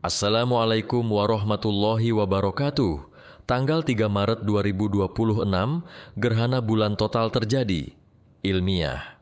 Assalamualaikum warahmatullahi wabarakatuh. Tanggal 3 Maret 2026, gerhana bulan total terjadi. Ilmiah.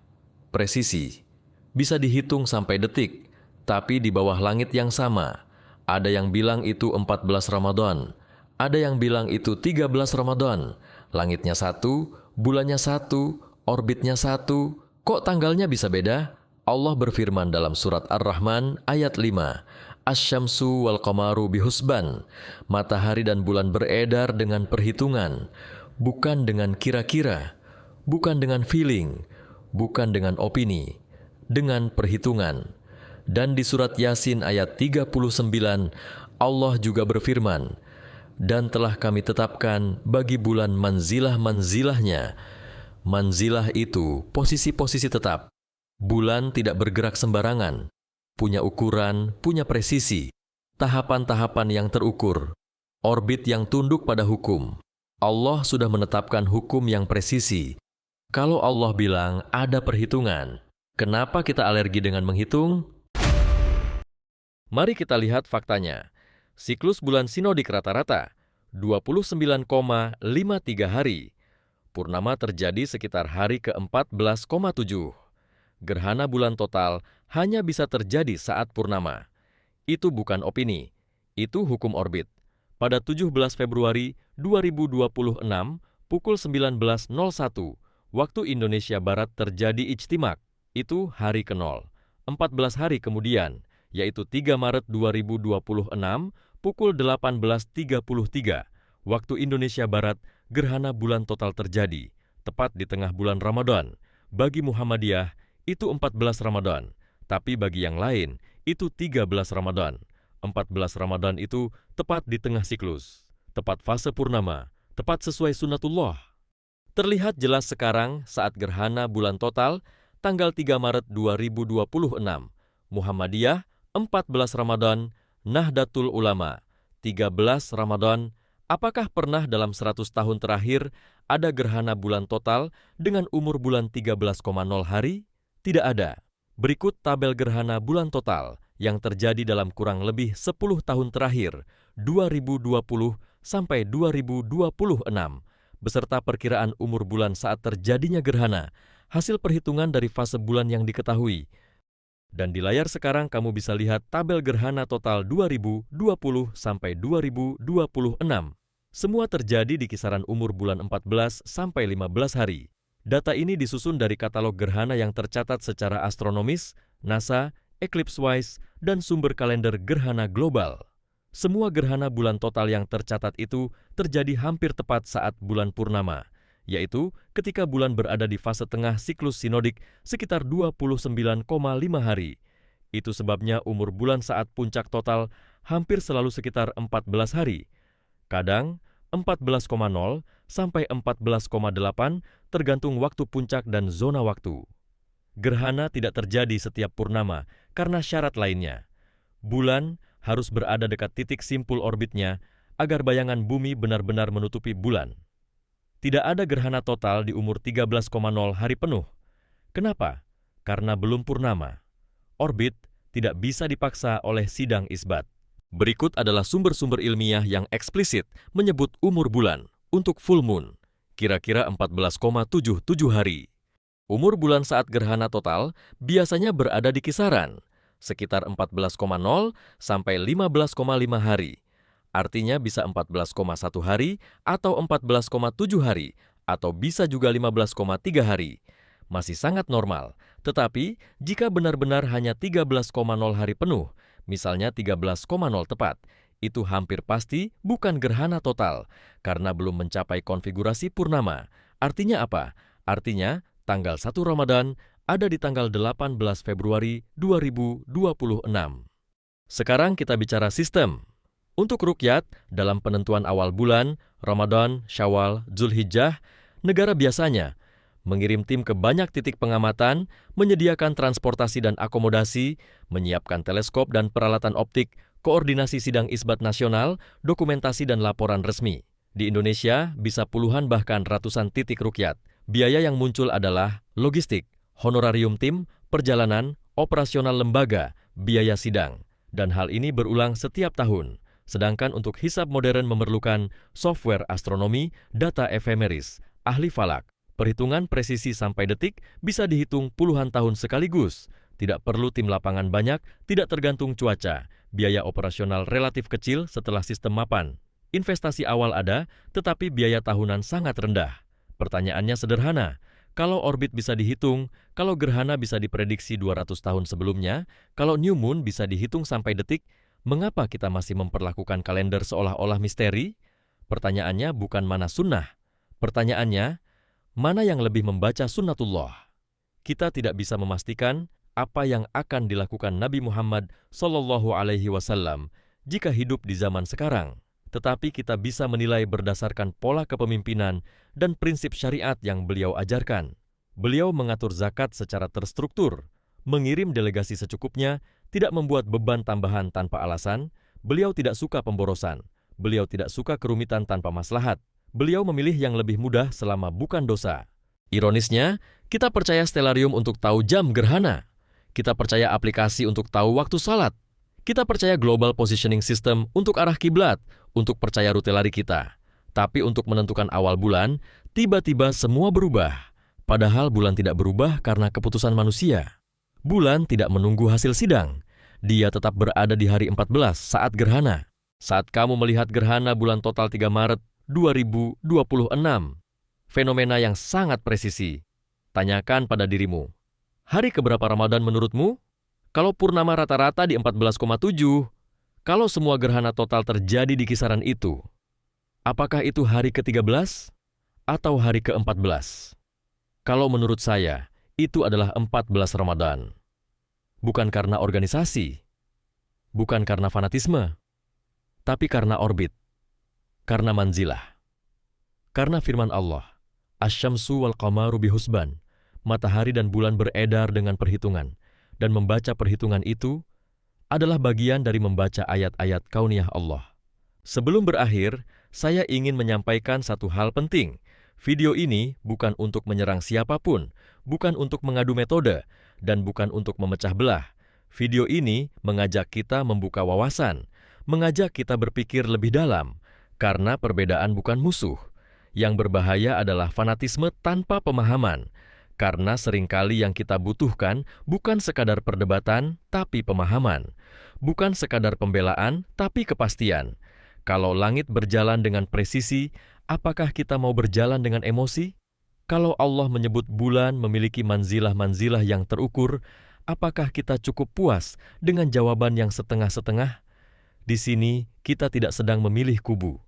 Presisi. Bisa dihitung sampai detik, tapi di bawah langit yang sama. Ada yang bilang itu 14 Ramadan. Ada yang bilang itu 13 Ramadan. Langitnya satu, bulannya satu, orbitnya satu. Kok tanggalnya bisa beda? Allah berfirman dalam surat Ar-Rahman ayat 5. Asy-syamsu wal qamaru bihusban. Matahari dan bulan beredar dengan perhitungan, bukan dengan kira-kira, bukan dengan feeling, bukan dengan opini, dengan perhitungan. Dan di surat Yasin ayat 39, Allah juga berfirman, dan telah kami tetapkan bagi bulan manzilah-manzilahnya. Manzilah itu posisi-posisi tetap. Bulan tidak bergerak sembarangan, punya ukuran, punya presisi, tahapan-tahapan yang terukur, orbit yang tunduk pada hukum. Allah sudah menetapkan hukum yang presisi. Kalau Allah bilang ada perhitungan, kenapa kita alergi dengan menghitung? Mari kita lihat faktanya. Siklus bulan sinodik rata-rata 29,53 hari. Purnama terjadi sekitar hari ke-14,7. Gerhana bulan total hanya bisa terjadi saat purnama. Itu bukan opini, itu hukum orbit. Pada 17 Februari 2026, pukul 19.01, waktu Indonesia Barat terjadi ijtimak. Itu hari ke-0. 14 hari kemudian, yaitu 3 Maret 2026, pukul 18.33, waktu Indonesia Barat, gerhana bulan total terjadi, tepat di tengah bulan Ramadan. Bagi Muhammadiyah, itu 14 Ramadan, tapi bagi yang lain, itu 13 Ramadan. 14 Ramadan itu tepat di tengah siklus, tepat fase purnama, tepat sesuai sunnatullah. Terlihat jelas sekarang saat gerhana bulan total, tanggal 3 Maret 2026. Muhammadiyah, 14 Ramadan, Nahdlatul Ulama, 13 Ramadan. Apakah pernah dalam 100 tahun terakhir ada gerhana bulan total dengan umur bulan 13,0 hari? Tidak ada. Berikut tabel gerhana bulan total yang terjadi dalam kurang lebih 10 tahun terakhir, 2020 sampai 2026, beserta perkiraan umur bulan saat terjadinya gerhana, hasil perhitungan dari fase bulan yang diketahui. Dan di layar sekarang kamu bisa lihat tabel gerhana total 2020 sampai 2026. Semua terjadi di kisaran umur bulan 14 sampai 15 hari. Data ini disusun dari katalog gerhana yang tercatat secara astronomis, NASA, EclipseWise, dan sumber kalender gerhana global. Semua gerhana bulan total yang tercatat itu terjadi hampir tepat saat bulan purnama, yaitu ketika bulan berada di fase tengah siklus sinodik sekitar 29,5 hari. Itu sebabnya umur bulan saat puncak total hampir selalu sekitar 14 hari. Kadang 14,0 sampai 14,8 tergantung waktu puncak dan zona waktu. Gerhana tidak terjadi setiap purnama karena syarat lainnya. Bulan harus berada dekat titik simpul orbitnya agar bayangan bumi benar-benar menutupi bulan. Tidak ada gerhana total di umur 13,0 hari penuh. Kenapa? Karena belum purnama. Orbit tidak bisa dipaksa oleh sidang isbat. Berikut adalah sumber-sumber ilmiah yang eksplisit menyebut umur bulan untuk full moon, kira-kira 14,77 hari. Umur bulan saat gerhana total biasanya berada di kisaran sekitar 14,0 sampai 15,5 hari. Artinya bisa 14,1 hari atau 14,7 hari atau bisa juga 15,3 hari. Masih sangat normal, tetapi jika benar-benar hanya 13,0 hari penuh, misalnya 13,0 tepat, itu hampir pasti bukan gerhana total, karena belum mencapai konfigurasi purnama. Artinya apa? Artinya, tanggal 1 Ramadan ada di tanggal 18 Februari 2026. Sekarang kita bicara sistem. Untuk ruqyat, dalam penentuan awal bulan, Ramadan, Syawal, Zulhijjah, negara biasanya mengirim tim ke banyak titik pengamatan, menyediakan transportasi dan akomodasi, menyiapkan teleskop dan peralatan optik, koordinasi sidang isbat nasional, dokumentasi dan laporan resmi. Di Indonesia, bisa puluhan bahkan ratusan titik ruqyat. Biaya yang muncul adalah logistik, honorarium tim, perjalanan, operasional lembaga, biaya sidang. dan hal ini berulang setiap tahun. Sedangkan untuk hisab modern memerlukan software astronomi, data efemeris, ahli falak. Perhitungan presisi sampai detik bisa dihitung puluhan tahun sekaligus. Tidak perlu tim lapangan banyak, tidak tergantung cuaca. Biaya operasional relatif kecil setelah sistem mapan. Investasi awal ada, tetapi biaya tahunan sangat rendah. Pertanyaannya sederhana. Kalau orbit bisa dihitung, kalau gerhana bisa diprediksi 200 tahun sebelumnya, kalau new moon bisa dihitung sampai detik, mengapa kita masih memperlakukan kalender seolah-olah misteri? Pertanyaannya bukan mana sunnah. Pertanyaannya, mana yang lebih membaca sunnatullah? Kita tidak bisa memastikan apa yang akan dilakukan Nabi Muhammad SAW jika hidup di zaman sekarang. Tetapi kita bisa menilai berdasarkan pola kepemimpinan dan prinsip syariat yang beliau ajarkan. Beliau mengatur zakat secara terstruktur, mengirim delegasi secukupnya, tidak membuat beban tambahan tanpa alasan. Beliau tidak suka pemborosan. Beliau tidak suka kerumitan tanpa maslahat. Beliau memilih yang lebih mudah selama bukan dosa. Ironisnya, kita percaya stellarium untuk tahu jam gerhana. Kita percaya aplikasi untuk tahu waktu salat. Kita percaya global positioning system untuk arah kiblat, untuk percaya rute lari kita. Tapi untuk menentukan awal bulan, tiba-tiba semua berubah. Padahal bulan tidak berubah karena keputusan manusia. Bulan tidak menunggu hasil sidang. Dia tetap berada di hari 14 saat gerhana. Saat kamu melihat gerhana bulan total 3 Maret 2026, fenomena yang sangat presisi. Tanyakan pada dirimu, hari keberapa Ramadan menurutmu? Kalau purnama rata-rata di 14,7, kalau semua gerhana total terjadi di kisaran itu, apakah itu hari ke-13 atau hari ke-14? Kalau menurut saya, itu adalah 14 Ramadan. Bukan karena organisasi, bukan karena fanatisme, tapi karena orbit. Karena manzilah. Karena firman Allah, Asy-syamsu wal qamaru bihusban, matahari dan bulan beredar dengan perhitungan, dan membaca perhitungan itu adalah bagian dari membaca ayat-ayat kauniyah Allah. Sebelum berakhir, saya ingin menyampaikan satu hal penting. Video ini bukan untuk menyerang siapapun, bukan untuk mengadu metode, dan bukan untuk memecah belah. Video ini mengajak kita membuka wawasan, mengajak kita berpikir lebih dalam, karena perbedaan bukan musuh. Yang berbahaya adalah fanatisme tanpa pemahaman. Karena seringkali yang kita butuhkan bukan sekadar perdebatan, tapi pemahaman. Bukan sekadar pembelaan, tapi kepastian. Kalau langit berjalan dengan presisi, apakah kita mau berjalan dengan emosi? Kalau Allah menyebut bulan memiliki manzilah-manzilah yang terukur, apakah kita cukup puas dengan jawaban yang setengah-setengah? Di sini, kita tidak sedang memilih kubu.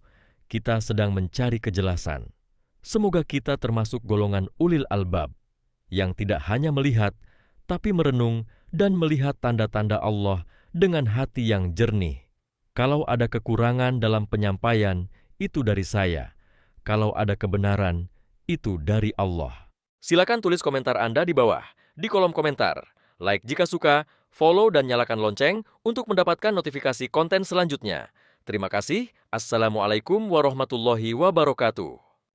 Kita sedang mencari kejelasan. Semoga kita termasuk golongan ulil albab, yang tidak hanya melihat, tapi merenung dan melihat tanda-tanda Allah dengan hati yang jernih. Kalau ada kekurangan dalam penyampaian, itu dari saya. Kalau ada kebenaran, itu dari Allah. Silakan tulis komentar Anda di bawah, di kolom komentar. Like jika suka, follow dan nyalakan lonceng untuk mendapatkan notifikasi konten selanjutnya. Terima kasih. Assalamualaikum warahmatullahi wabarakatuh.